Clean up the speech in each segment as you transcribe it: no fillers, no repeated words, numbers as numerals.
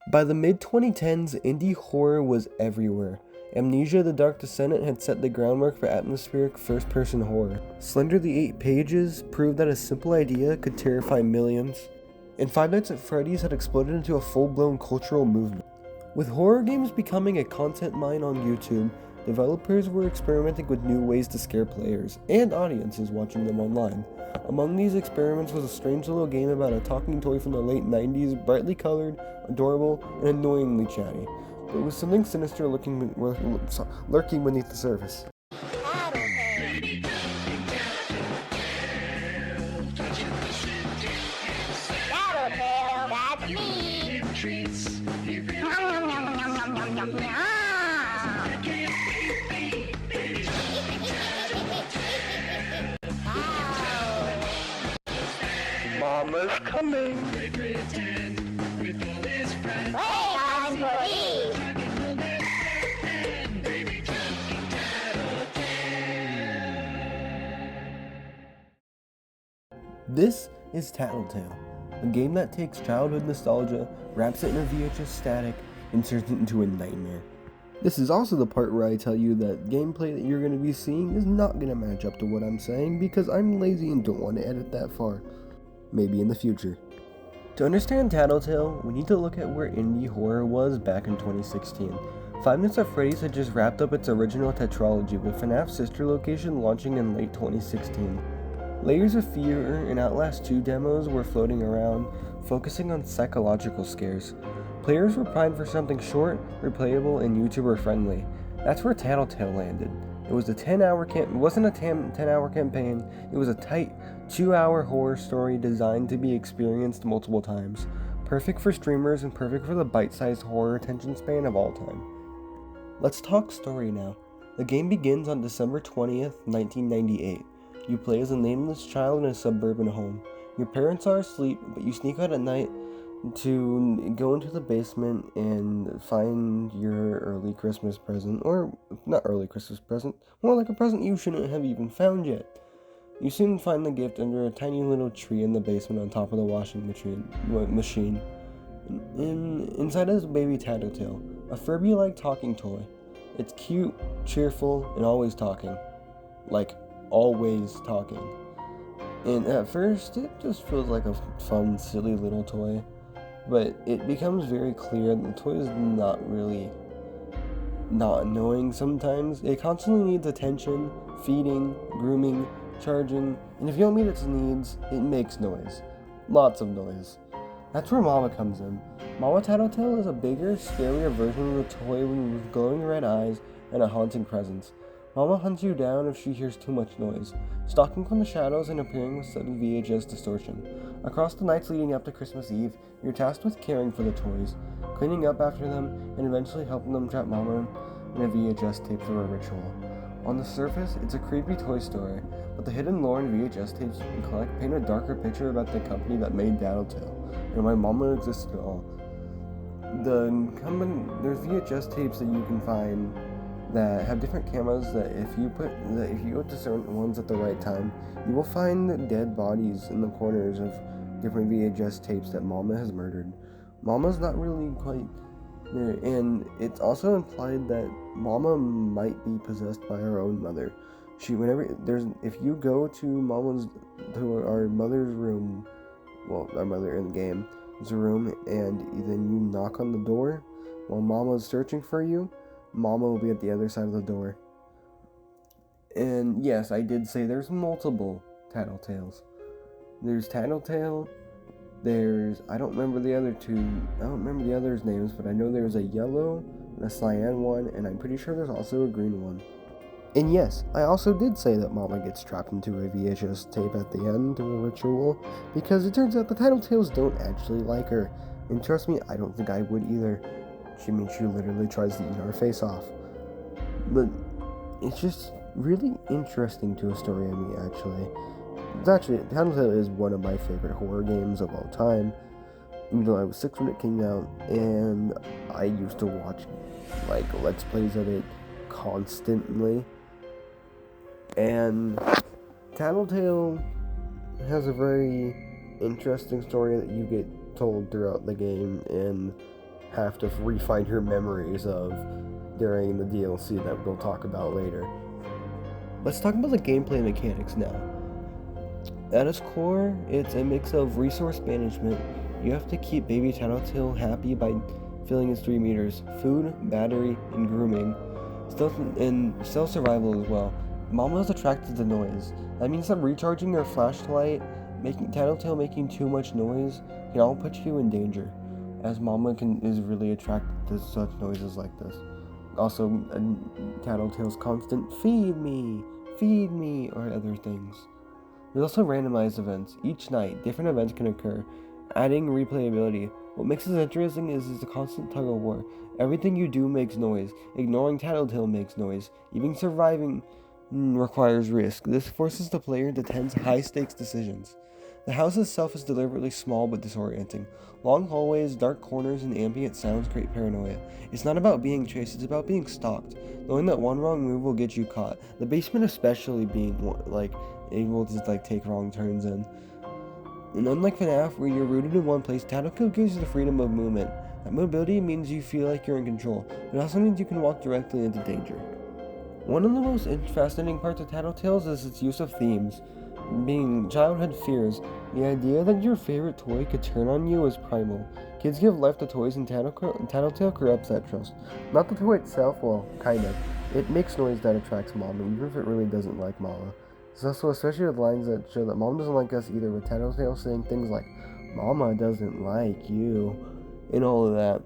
By the mid-2010s, indie horror was everywhere. Amnesia: The Dark Descendant had set the groundwork for atmospheric first-person horror. Slender: The Eight Pages proved that a simple idea could terrify millions. And Five Nights at Freddy's had exploded into a full-blown cultural movement. With horror games becoming a content mine on YouTube, developers were experimenting with new ways to scare players and audiences watching them online. Among these experiments was a strange little game about a talking toy from the late 90s, brightly colored, adorable, and annoyingly chatty. But with something sinister lurking beneath the surface. Tattletail, that's me. Nom, nom, nom, nom, nom, nom, nom, nom. Mama's coming! Play on, please. This is Tattletail, a game that takes childhood nostalgia, wraps it in a VHS static, and turns it into a nightmare. This is also the part where I tell you that gameplay that you're going to be seeing is not going to match up to what I'm saying because I'm lazy and don't want to edit that far. Maybe in the future. To understand Tattletail, we need to look at where indie horror was back in 2016. Five Nights at Freddy's had just wrapped up its original tetralogy, with FNAF's sister location launching in late 2016. Layers of Fear and Outlast 2 demos were floating around, focusing on psychological scares. Players were primed for something short, replayable, and YouTuber friendly. That's where Tattletail landed. It was a 10-hour it wasn't a 10-hour campaign, it was a tight 2-hour horror story designed to be experienced multiple times. Perfect for streamers and perfect for the bite-sized horror attention span of all time. Let's talk story now. The game begins on December 20th, 1998. You play as a nameless child in a suburban home. Your parents are asleep, but you sneak out at night to go into the basement and find your early Christmas present, or not early Christmas present, more like a present you shouldn't have even found yet. You soon find the gift under a tiny little tree in the basement on top of the washing machine. Inside is a baby Tattletail, a Furby-like talking toy. It's cute, cheerful, and always talking. Like, always talking. And at first, it just feels like a fun, silly little toy. But it becomes very clear that the toy is not annoying sometimes. It constantly needs attention, feeding, grooming, charging, and if you don't meet its needs, it makes noise. Lots of noise. That's where Mama comes in. Mama Tattletail is a bigger, scarier version of the toy with glowing red eyes and a haunting presence. Mama hunts you down if she hears too much noise, stalking from the shadows and appearing with sudden VHS distortion. Across the nights leading up to Christmas Eve, you're tasked with caring for the toys, cleaning up after them, and eventually helping them trap Mama in a VHS tape for a ritual. On the surface, it's a creepy toy story, but the hidden lore in VHS tapes you can collect paint a darker picture about the company that made Tattletail, and why Mama exists at all. There's VHS tapes that you can find that have different cameras that if you go to certain ones at the right time, you will find dead bodies in the corners of different VHS tapes that Mama has murdered. Mama's not really quite there, and it's also implied that Mama might be possessed by her own mother. If you go to our mother's room, well, our mother in the game's room, and then you knock on the door while Mama's searching for you, Mama will be at the other side of the door. And yes, I did say there's multiple Tattletails. There's Tattletail, I don't remember the others' names, but I know there's a yellow and a cyan one, and I'm pretty sure there's also a green one. And yes, I also did say that Mama gets trapped into a VHS tape at the end of a ritual, because it turns out the Tattletails don't actually like her. And trust me, I don't think I would either. She literally tries to eat our face off. But it's just really interesting to a story of me, actually. Tattletail is one of my favorite horror games of all time. Even though I was 6 when it came out, and I used to watch, Let's Plays of it constantly. And Tattletail has a very interesting story that you get told throughout the game, and have to re-find her memories of during the DLC that we'll talk about later. Let's talk about the gameplay mechanics now. At its core, it's a mix of resource management. You have to keep baby Tattletail happy by filling his 3 meters: food, battery, and grooming. Stealth survival as well. Mama is attracted to noise. That means that recharging your flashlight, making too much noise, can all put you in danger, as Mama is really attracted to such noises like this. Also, Tattletail's constant feed me, or other things. There's also randomized events. Each night, different events can occur, adding replayability. What makes this interesting is the constant tug of war. Everything you do makes noise. Ignoring Tattletail makes noise. Even surviving requires risk. This forces the player into tense, high-stakes decisions. The house itself is deliberately small but disorienting. Long hallways, dark corners, and ambient sounds create paranoia. It's not about being chased, it's about being stalked. Knowing that one wrong move will get you caught. The basement especially being, able to, take wrong turns in. And unlike FNAF, where you're rooted in one place, Tattletail gives you the freedom of movement. That mobility means you feel like you're in control. It also means you can walk directly into danger. One of the most fascinating parts of Tattletail is its use of themes. Being childhood fears, the idea that your favorite toy could turn on you is primal. Kids give life to toys, and Tattletail corrupts that trust. Not the toy itself, well, kind of. It makes noise that attracts Mama, even if it really doesn't like Mama. It's also especially with lines that show that Mom doesn't like us either, with Tattletail saying things like, "Mama doesn't like you," and all of that.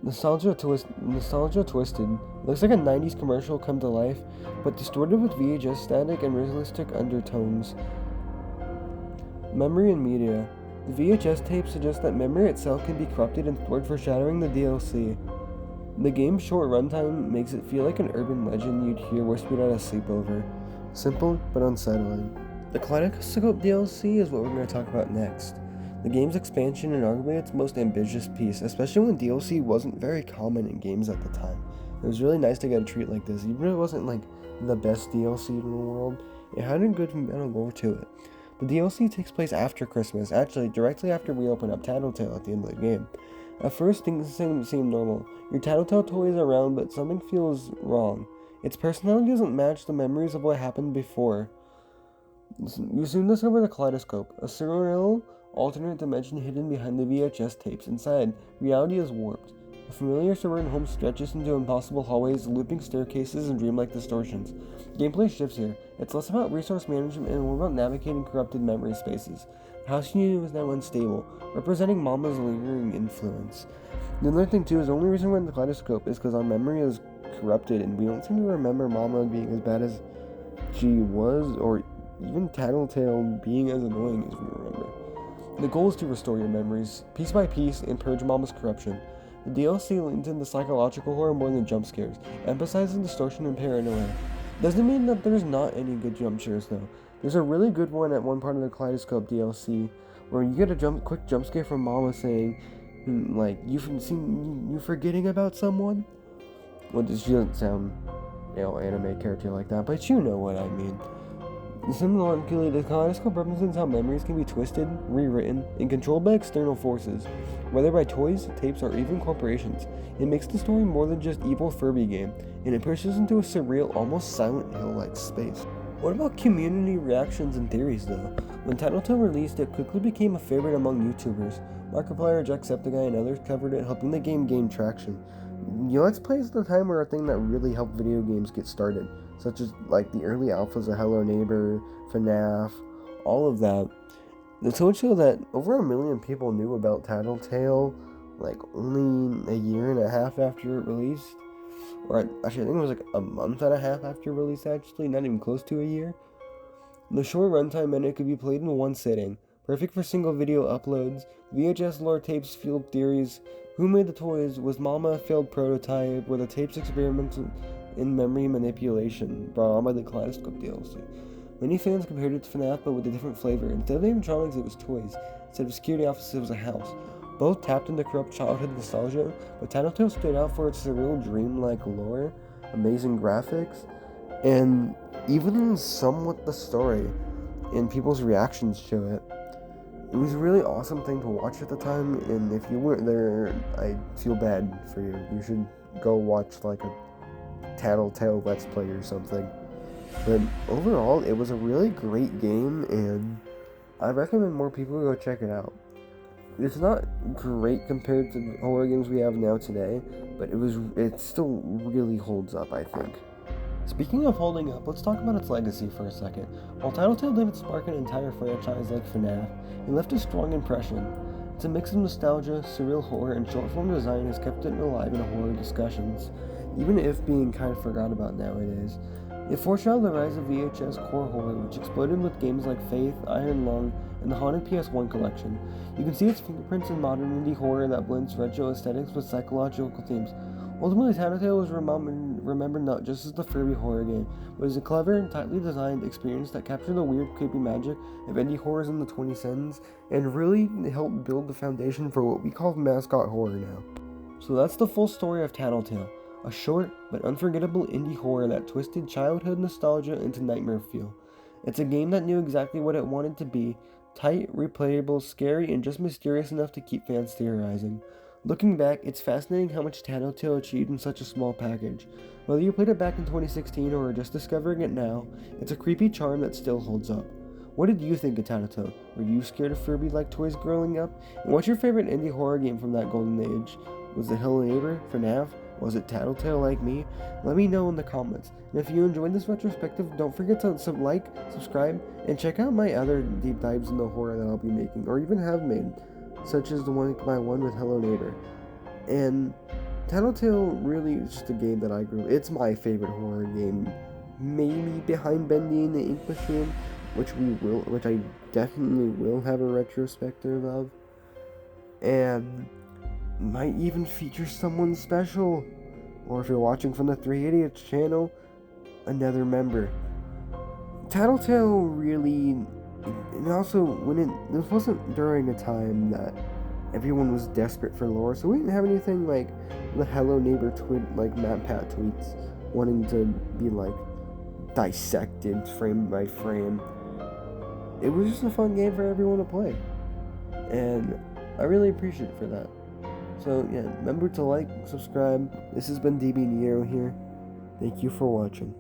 Nostalgia twisted. Looks like a 90s commercial come to life, but distorted with VHS static and realistic undertones. Memory and media. The VHS tape suggests that memory itself can be corrupted and stored, foreshadowing the DLC. The game's short runtime makes it feel like an urban legend you'd hear whispered at a sleepover. Simple, but unsettling. The Kaleidoscope DLC is what we're going to talk about next. The game's expansion and arguably its most ambitious piece, especially when DLC wasn't very common in games at the time. It was really nice to get a treat like this, even if it wasn't the best DLC in the world. It had a good amount of lore to it. The DLC takes place after Christmas, actually directly after we open up Tattletail at the end of the game. At first, things seem normal. Your Tattletail toy is around, but something feels wrong. Its personality doesn't match the memories of what happened before. You soon discover the Kaleidoscope, a surreal alternate dimension hidden behind the VHS tapes. Inside, reality is warped. A familiar suburban home stretches into impossible hallways, looping staircases, and dreamlike distortions. Gameplay shifts here. It's less about resource management and more about navigating corrupted memory spaces. The house you knew is now unstable, representing Mama's lingering influence. The other thing too is the only reason we're in the Kaleidoscope is because our memory is corrupted and we don't seem to remember Mama being as bad as she was, or even Tattletail being as annoying as we remember. The goal is to restore your memories, piece by piece, and purge Mama's corruption. The DLC leans into psychological horror more than jump scares, emphasizing distortion and paranoia. Doesn't mean that there's not any good jump scares though. There's a really good one at one part of the Kaleidoscope DLC, where you get a quick jump scare from Mama saying, you forgetting about someone? Well, she doesn't sound, anime character like that, but you know what I mean. Similarly, the Kaleidoscope represents how memories can be twisted, rewritten, and controlled by external forces, whether by toys, tapes, or even corporations. It makes the story more than just evil Furby game, and it pushes into a surreal, almost Silent Hill-like space. What about community reactions and theories, though? When Tattletail released, it quickly became a favorite among YouTubers. Markiplier, Jacksepticeye, and others covered it, helping the game gain traction. Let's Plays at the time were a thing that really helped video games get started, such as the early alphas of Hello Neighbor, FNAF, all of that. The told show that over 1 million people knew about Tattletail, only a year and a half after it released. Or actually, I think it was a month and a half after release, actually, not even close to a year. The short runtime meant it could be played in one sitting, perfect for single video uploads. VHS lore tapes fueled theories. Who made the toys? Was Mama a failed prototype? Were the tapes experiments in memory manipulation brought on by the Kaleidoscope DLC? Many fans compared it to FNAF, but with a different flavor. Instead of animatronics, it was toys. Instead of security offices, it was a house. Both tapped into corrupt childhood nostalgia, but Tattletail stood out for its surreal dream-like lore, amazing graphics, and even somewhat the story, and people's reactions to it. It was a really awesome thing to watch at the time, and if you weren't there, I feel bad for you. You should go watch like a Tattletail Let's Play or something. But overall, it was a really great game, and I recommend more people go check it out. It's not great compared to the horror games we have now today, but it still really holds up, I think. Speaking of holding up, let's talk about its legacy for a second. While Tattletail didn't spark an entire franchise like FNAF, it left a strong impression. It's a mix of nostalgia, surreal horror, and short-form design has kept it alive in horror discussions, even if being kind of forgot about nowadays. It foreshadowed the rise of VHS core horror, which exploded with games like Faith, Iron Lung, and the Haunted PS1 collection. You can see its fingerprints in modern indie horror that blends retro aesthetics with psychological themes. Ultimately, Tattletail was remembered not just as the Furby horror game, but as a clever and tightly designed experience that captured the weird, creepy magic of indie horrors in the 2010s, and really helped build the foundation for what we call mascot horror now. So that's the full story of Tattletail, a short but unforgettable indie horror that twisted childhood nostalgia into nightmare feel. It's a game that knew exactly what it wanted to be: tight, replayable, scary, and just mysterious enough to keep fans theorizing. Looking back, it's fascinating how much Tattletail achieved in such a small package. Whether you played it back in 2016 or are just discovering it now, it's a creepy charm that still holds up. What did you think of Tattletail? Were you scared of Furby-like toys growing up? And what's your favorite indie horror game from that golden age? Was it Hello Neighbor, FNAF? Was it Tattletail like me? Let me know in the comments. And if you enjoyed this retrospective, don't forget to like, subscribe, and check out my other deep dives in the horror that I'll be making, or even have made, such as the one with Hello Neighbor. And Tattletail really is just a game that I grew. It's my favorite horror game, maybe behind Bendy and the Ink Machine, which I definitely will have a retrospective of, and might even feature someone special, or if you're watching from the 3 Idiots channel, another member. Tattletail really, and also this wasn't during a time that everyone was desperate for lore, so we didn't have anything like the Hello Neighbor like MatPat tweets wanting to be like dissected frame by frame. It was just a fun game for everyone to play, and I really appreciate it for that. So yeah, remember to like, subscribe. This has been DB Nero here. Thank you for watching.